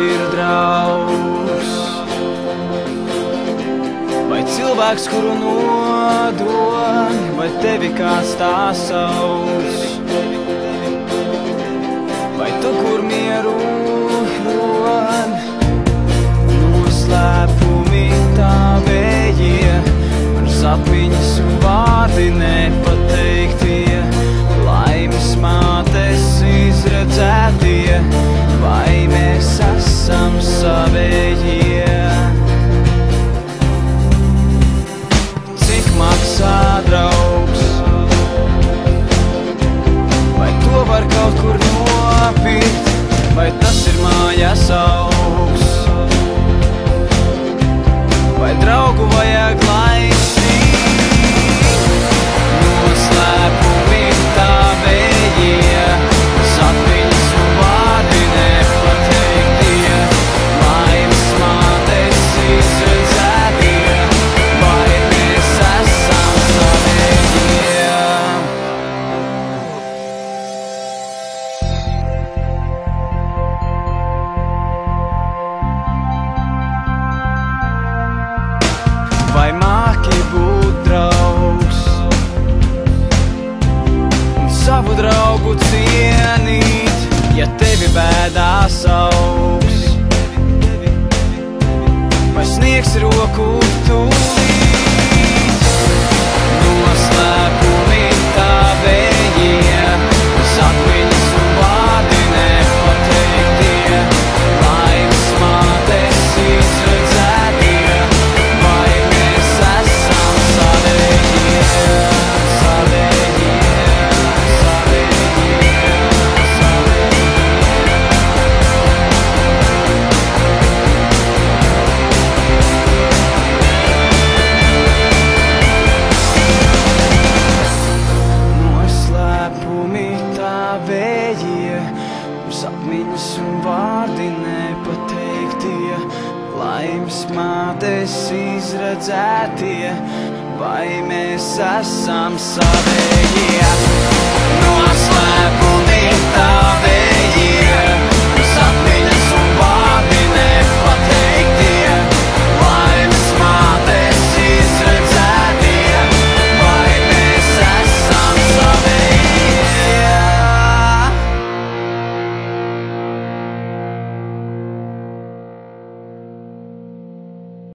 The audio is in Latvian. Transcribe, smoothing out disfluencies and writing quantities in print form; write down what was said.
ir draugs? Vai cilvēks, kuru nodod, vai tevi kāds tā sauc? Vai tu, kur mieru dod? Noslēpumi tavējie, man sapņas un vārdi nepateiktie, laimes mātes izredzētie, vai mēs esam savējie? Cik maksā draugs? Vai to var kaut kur nopirkt? Vai tas ir mājas augs? Vai draugu vajag laisīt? Noslēpumi tavējie, sapņas un vārdi nepateiktie, laimes mātes izredzētie, vai mēs esam savējie? Vai māki būt draugs un savu draugu cienīt, ja tevi bēdās augs? Vai sniegs roku tūlīt? Noslēpumi tavējie, sapņas un vārdi nepateiktie, laimes mātes izredzētie, vai mēs esam savējie? Savējie, savējie, Noslēpumi tavējie, sapņas un vārdi nepateiktie, laimes mātes izredzētie, vai mēs esam savējie? Noslēpumi tavējie.